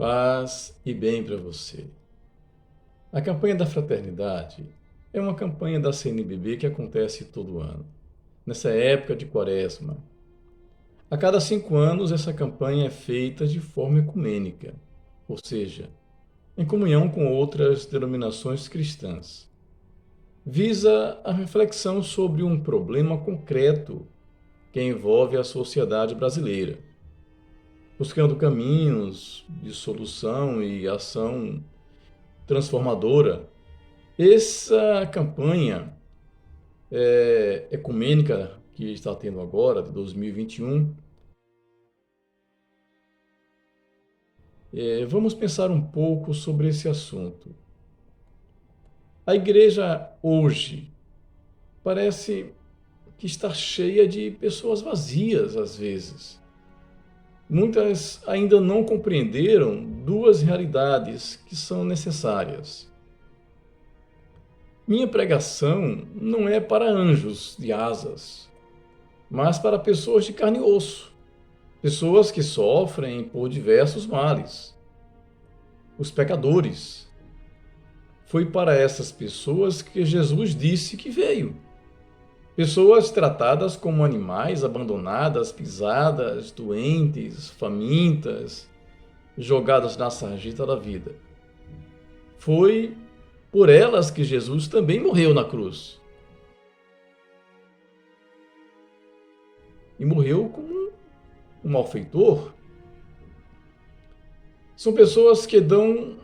Paz e bem para você. A campanha da fraternidade é uma campanha da CNBB que acontece todo ano, nessa época de Quaresma. A cada 5 anos, essa campanha é feita de forma ecumênica, ou seja, em comunhão com outras denominações cristãs. Visa a reflexão sobre um problema concreto que envolve a sociedade brasileira, buscando caminhos de solução e ação transformadora. Essa campanha ecumênica que está tendo agora, de 2021, vamos pensar um pouco sobre esse assunto. A igreja hoje parece que está cheia de pessoas vazias às vezes. Muitas ainda não compreenderam duas realidades que são necessárias. Minha pregação não é para anjos de asas, mas para pessoas de carne e osso, pessoas que sofrem por diversos males. Os pecadores. Foi para essas pessoas que Jesus disse que veio. Pessoas tratadas como animais, abandonadas, pisadas, doentes, famintas, jogadas na sarjeta da vida. Foi por elas que Jesus também morreu na cruz. E morreu como um malfeitor. São pessoas que dão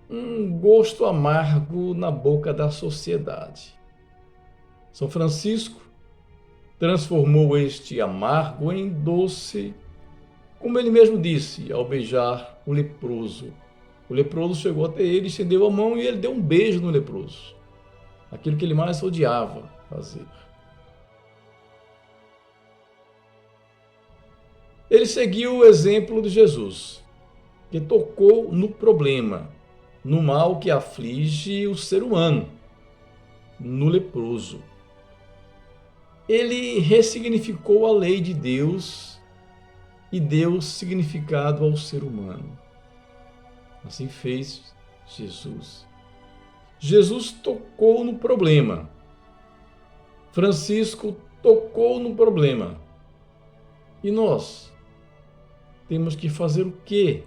um gosto amargo na boca da sociedade. São Francisco transformou este amargo em doce, como ele mesmo disse, ao beijar o leproso. O leproso chegou até ele, estendeu a mão e ele deu um beijo no leproso. Aquilo que ele mais odiava fazer. Ele seguiu o exemplo de Jesus, que tocou no problema, no mal que aflige o ser humano, no leproso. Ele ressignificou a lei de Deus e deu significado ao ser humano. Assim fez Jesus. Jesus tocou no problema. Francisco tocou no problema. E nós temos que fazer o quê?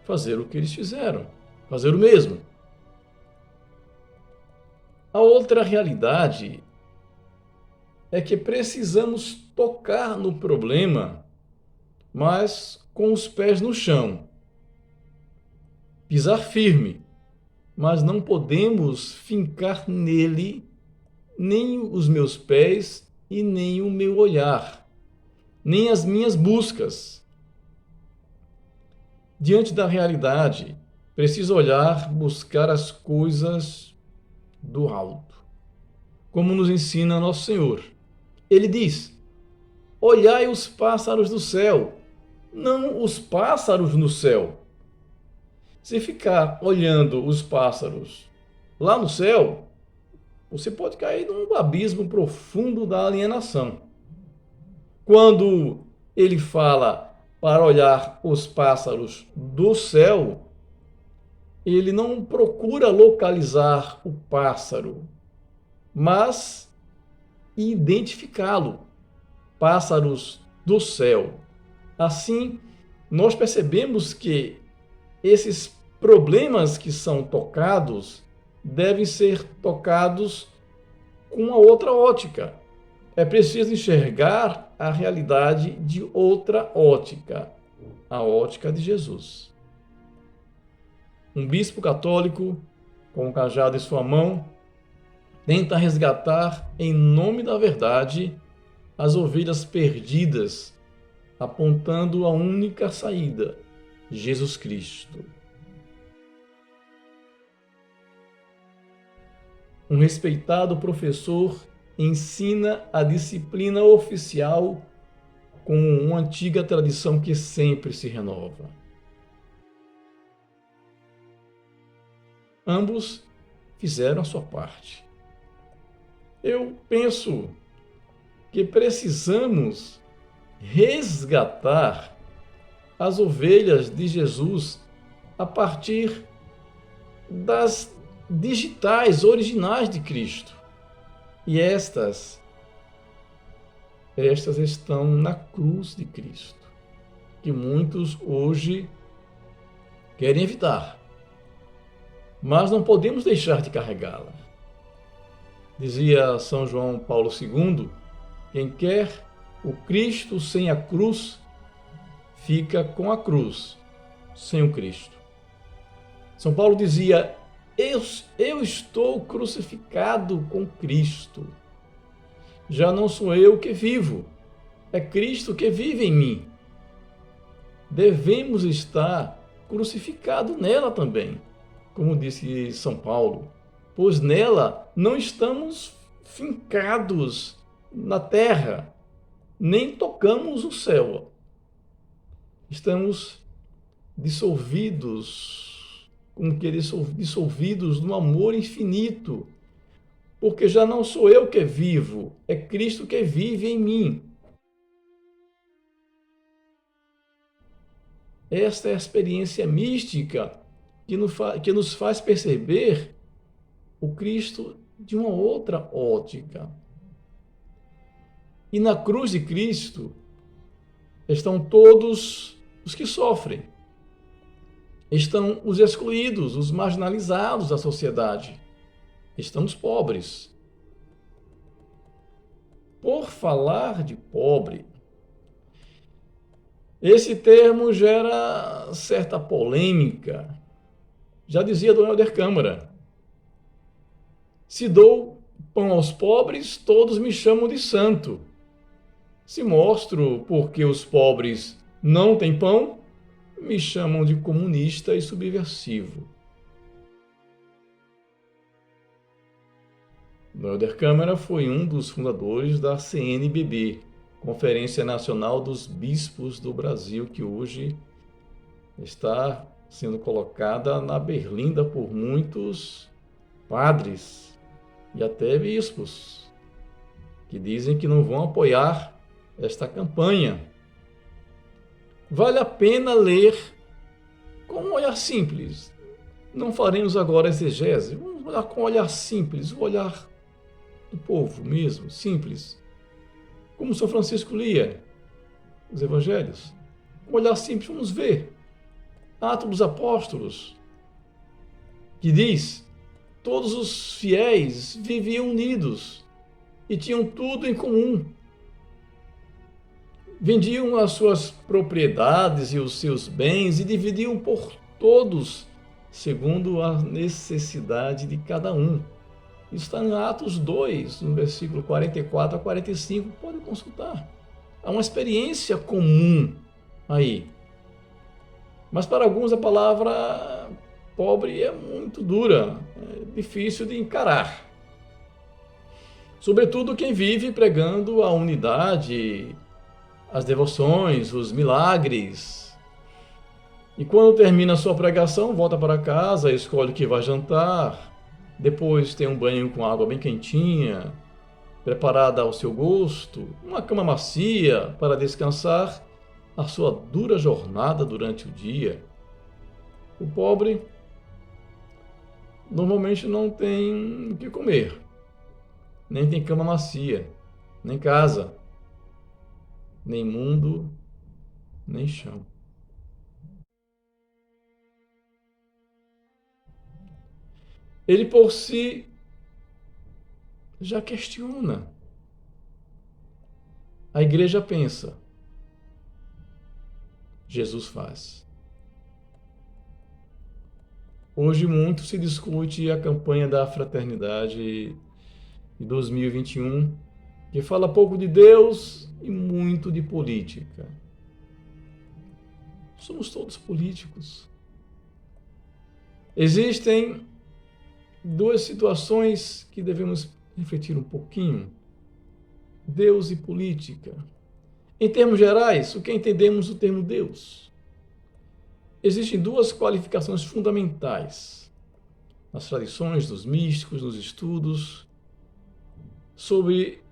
Fazer o que eles fizeram. Fazer o mesmo. A outra realidade é que precisamos tocar no problema, mas com os pés no chão. Pisar firme, mas não podemos fincar nele nem os meus pés e nem o meu olhar, nem as minhas buscas. Diante da realidade, preciso olhar, buscar as coisas do alto, como nos ensina nosso Senhor. Ele diz: olhai os pássaros do céu, não os pássaros no céu. Se ficar olhando os pássaros lá no céu, você pode cair num abismo profundo da alienação. Quando ele fala para olhar os pássaros do céu, ele não procura localizar o pássaro, mas identificá-lo. Pássaros do céu. Assim, nós percebemos que esses problemas que são tocados devem ser tocados com uma outra ótica. É preciso enxergar a realidade de outra ótica, a ótica de Jesus. Um bispo católico, com um cajado em sua mão, tenta resgatar, em nome da verdade, as ovelhas perdidas, apontando a única saída: Jesus Cristo. Um respeitado professor ensina a disciplina oficial com uma antiga tradição que sempre se renova. Ambos fizeram a sua parte. Eu penso que precisamos resgatar as ovelhas de Jesus a partir das digitais originais de Cristo. E estas estão na cruz de Cristo, que muitos hoje querem evitar, mas não podemos deixar de carregá-la. Dizia São João Paulo II, quem quer o Cristo sem a cruz, fica com a cruz sem o Cristo. São Paulo dizia, eu estou crucificado com Cristo. Já não sou eu que vivo, é Cristo que vive em mim. Devemos estar crucificados nela também, como disse São Paulo, pois nela não estamos fincados na terra, nem tocamos o céu. Estamos dissolvidos, como que dissolvidos no amor infinito, porque já não sou eu que vivo, é Cristo que vive em mim. Esta é a experiência mística que nos faz perceber o Cristo de uma outra ótica. E na cruz de Cristo estão todos os que sofrem. Estão os excluídos, os marginalizados da sociedade. Estão os pobres. Por falar de pobre, esse termo gera certa polêmica. Já dizia Dom Helder Câmara, se dou pão aos pobres, todos me chamam de santo. Se mostro porque os pobres não têm pão, me chamam de comunista e subversivo. Dom Helder Câmara foi um dos fundadores da CNBB, Conferência Nacional dos Bispos do Brasil, que hoje está sendo colocada na berlinda por muitos padres e até bispos, que dizem que não vão apoiar esta campanha. Vale a pena ler com um olhar simples. Não faremos agora exegese, vamos olhar com um olhar simples, o olhar do povo mesmo, simples. Como São Francisco lia os evangelhos. Um olhar simples, vamos ver. Atos dos Apóstolos, que diz, todos os fiéis viviam unidos e tinham tudo em comum. Vendiam as suas propriedades e os seus bens e dividiam por todos, segundo a necessidade de cada um. Isso está em Atos 2, no versículo 44 a 45, pode consultar. Há uma experiência comum aí. Mas para alguns a palavra pobre é muito dura, é difícil de encarar. Sobretudo quem vive pregando a unidade, as devoções, os milagres. E quando termina a sua pregação, volta para casa, escolhe o que vai jantar, depois tem um banho com água bem quentinha, preparada ao seu gosto, uma cama macia para descansar a sua dura jornada durante o dia. O pobre normalmente não tem o que comer, nem tem cama macia, nem casa, nem mundo, nem chão. Ele por si já questiona. A igreja pensa, Jesus faz. Hoje muito se discute a campanha da fraternidade de 2021, que fala pouco de Deus e muito de política. Somos todos políticos. Existem duas situações que devemos refletir um pouquinho: Deus e política. Em termos gerais, o que entendemos do termo Deus? Existem duas qualificações fundamentais nas tradições dos místicos, nos estudos sobre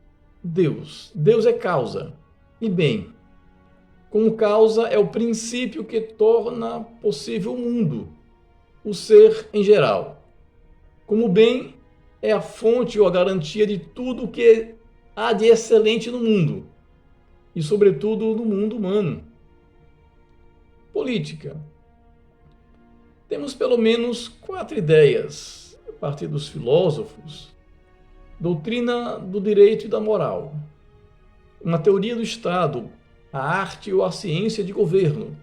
Deus. Deus é causa e bem. Como causa é o princípio que torna possível o mundo, o ser em geral. Como bem é a fonte ou a garantia de tudo o que há de excelente no mundo, e sobretudo no mundo humano. Política. Temos pelo menos 4 ideias, a partir dos filósofos: doutrina do direito e da moral, uma teoria do Estado, a arte ou a ciência de governo,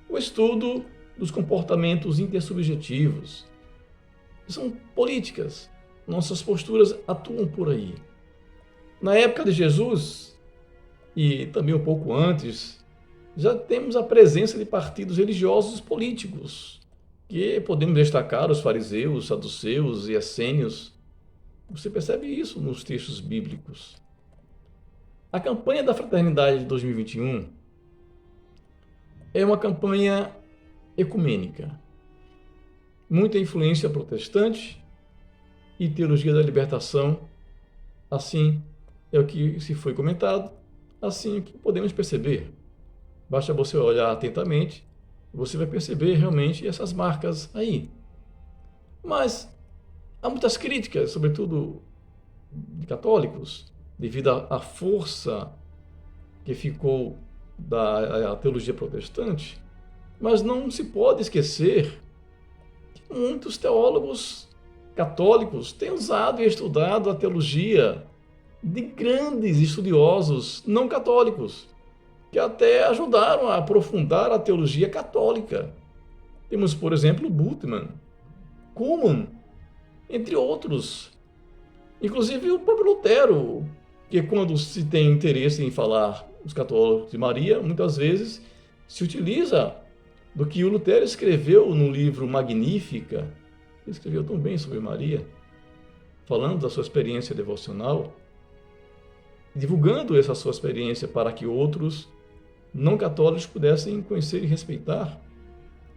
o estudo dos comportamentos intersubjetivos. São políticas. Nossas posturas atuam por aí. Na época de Jesus, e também um pouco antes, já temos a presença de partidos religiosos políticos, que podemos destacar os fariseus, saduceus e essênios. Você percebe isso nos textos bíblicos. A campanha da Fraternidade de 2021 é uma campanha ecumênica. Muita influência protestante e teologia da libertação, assim é o que se foi comentado, assim é o que podemos perceber. Basta você olhar atentamente, você vai perceber realmente essas marcas aí. Mas há muitas críticas, sobretudo de católicos, devido à força que ficou da teologia protestante, mas não se pode esquecer que muitos teólogos católicos têm usado e estudado a teologia de grandes estudiosos não católicos, que até ajudaram a aprofundar a teologia católica. Temos, por exemplo, Bultmann, Cullmann, entre outros. Inclusive o próprio Lutero, que quando se tem interesse em falar os católicos de Maria, muitas vezes se utiliza do que o Lutero escreveu no livro Magnífica. Ele escreveu tão bem sobre Maria, falando da sua experiência devocional, divulgando essa sua experiência para que outros não católicos pudessem conhecer e respeitar.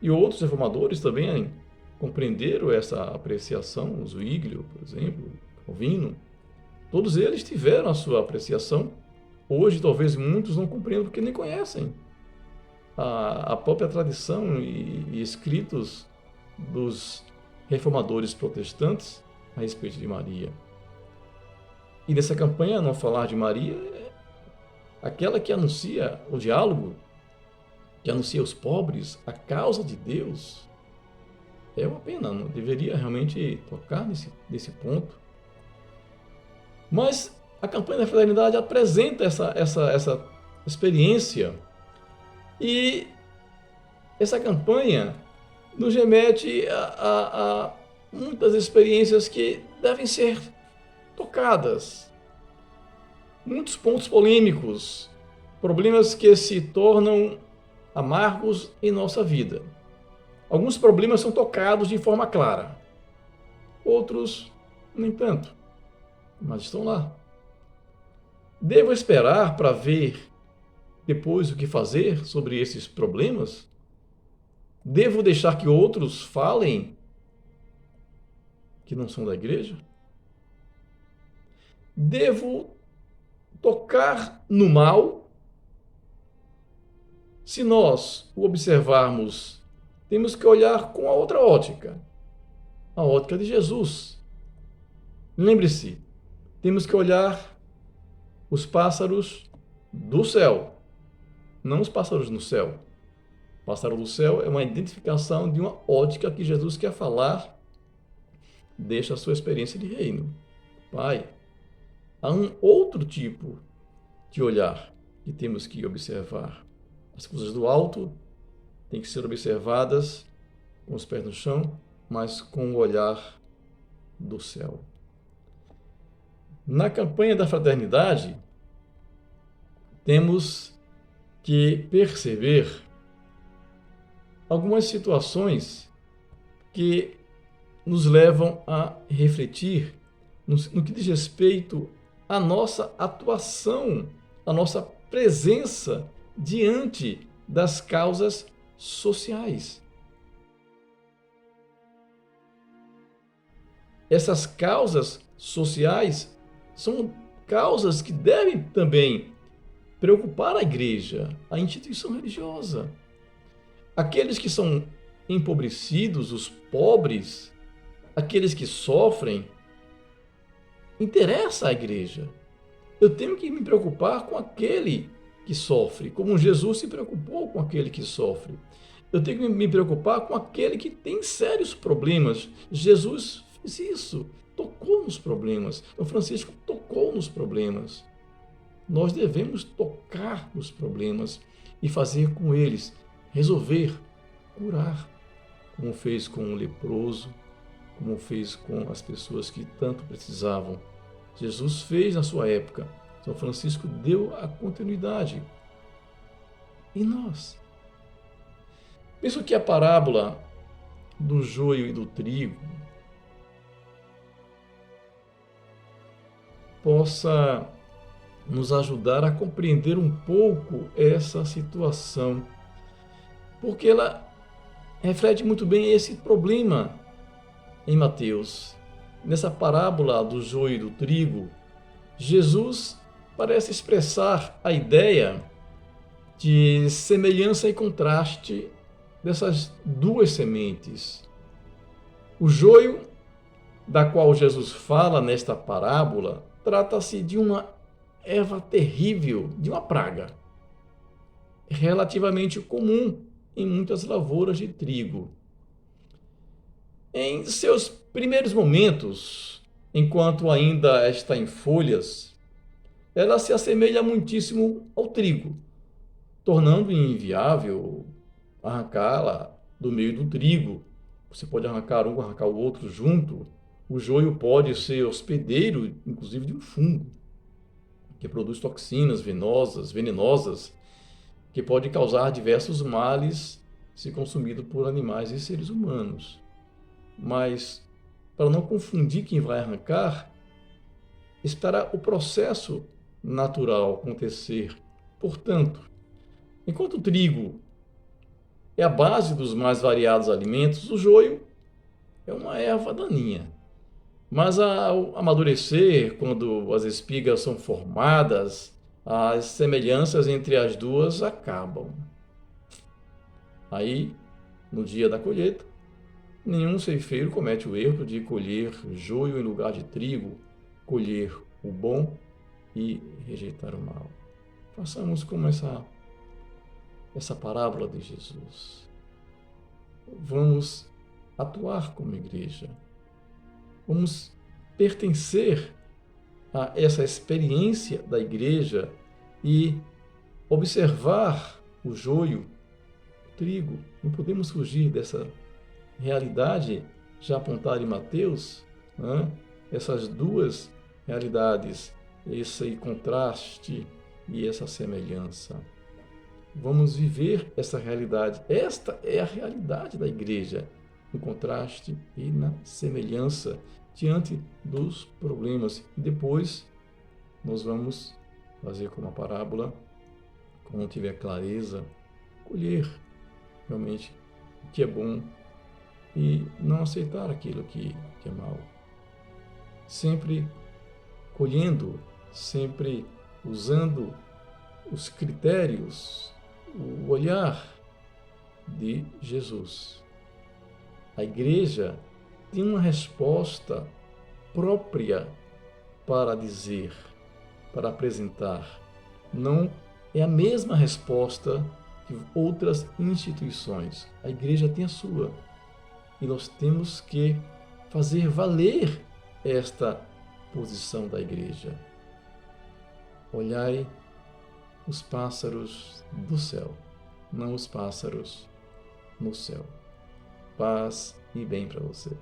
E outros reformadores também compreenderam essa apreciação, Zwinglio, por exemplo, Calvino. Todos eles tiveram a sua apreciação. Hoje, talvez muitos não compreendam porque nem conhecem a própria tradição e escritos dos reformadores protestantes a respeito de Maria. E nessa campanha, não falar de Maria, aquela que anuncia o diálogo, que anuncia os pobres, a causa de Deus, é uma pena, não deveria realmente tocar nesse ponto. Mas a campanha da fraternidade apresenta essa experiência, e essa campanha nos remete a muitas experiências que devem ser tocadas. Muitos pontos polêmicos, problemas que se tornam amargos em nossa vida. Alguns problemas são tocados de forma clara, outros nem tanto, mas estão lá. Devo esperar para ver depois o que fazer sobre esses problemas? Devo deixar que outros falem que não são da igreja? Devo tocar no mal? Se nós o observarmos, temos que olhar com a outra ótica, a ótica de Jesus. Lembre-se, temos que olhar os pássaros do céu, não os pássaros no céu. O pássaro do céu é uma identificação de uma ótica que Jesus quer falar, deixa a sua experiência de reino. Pai, há um outro tipo de olhar que temos que observar. As coisas do alto têm que ser observadas com os pés no chão, mas com o olhar do céu. Na campanha da fraternidade, temos que perceber algumas situações que nos levam a refletir no que diz respeito à nossa atuação, à nossa presença diante das causas sociais. Essas causas sociais são causas que devem também preocupar a igreja, a instituição religiosa. Aqueles que são empobrecidos, os pobres, aqueles que sofrem, interessa à igreja. Eu tenho que me preocupar com aquele que sofre, como Jesus se preocupou com aquele que sofre. Eu tenho que me preocupar com aquele que tem sérios problemas. Jesus fez isso, tocou nos problemas. O Francisco tocou nos problemas. Nós devemos tocar nos problemas e fazer com eles, resolver, curar, como fez com o leproso, como fez com as pessoas que tanto precisavam. Jesus fez na sua época. São Francisco deu a continuidade. E nós? Penso que a parábola do joio e do trigo possa nos ajudar a compreender um pouco essa situação, porque ela reflete muito bem esse problema em Mateus. Nessa parábola do joio e do trigo, Jesus parece expressar a ideia de semelhança e contraste dessas duas sementes. O joio, da qual Jesus fala nesta parábola, trata-se de uma erva terrível, de uma praga, relativamente comum em muitas lavouras de trigo. Em seus primeiros momentos, enquanto ainda está em folhas, ela se assemelha muitíssimo ao trigo, tornando inviável arrancá-la do meio do trigo. Você pode arrancar um, arrancar o outro junto. O joio pode ser hospedeiro, inclusive, de um fungo, que produz toxinas venenosas, que pode causar diversos males se consumido por animais e seres humanos. Mas, para não confundir quem vai arrancar, espera o processo natural acontecer. Portanto, enquanto o trigo é a base dos mais variados alimentos, o joio é uma erva daninha. Mas ao amadurecer, quando as espigas são formadas, as semelhanças entre as duas acabam. Aí, no dia da colheita, nenhum ceifeiro comete o erro de colher joio em lugar de trigo, colher o bom e rejeitar o mal. Façamos como essa parábola de Jesus. Vamos atuar como igreja. Vamos pertencer a essa experiência da igreja e observar o joio, o trigo. Não podemos fugir dessa realidade já apontada em Mateus, né? Essas duas realidades, esse contraste e essa semelhança. Vamos viver essa realidade. Esta é a realidade da igreja, no contraste e na semelhança diante dos problemas. E depois nós vamos fazer como a parábola, quando tiver clareza, colher realmente o que é bom e não aceitar aquilo que é mal. Sempre colhendo, sempre usando os critérios, o olhar de Jesus. A igreja tem uma resposta própria para dizer, para apresentar. Não é a mesma resposta que outras instituições. A igreja tem a sua. E nós temos que fazer valer esta posição da igreja. Olhai os pássaros do céu, não os pássaros no céu. Paz e bem para você.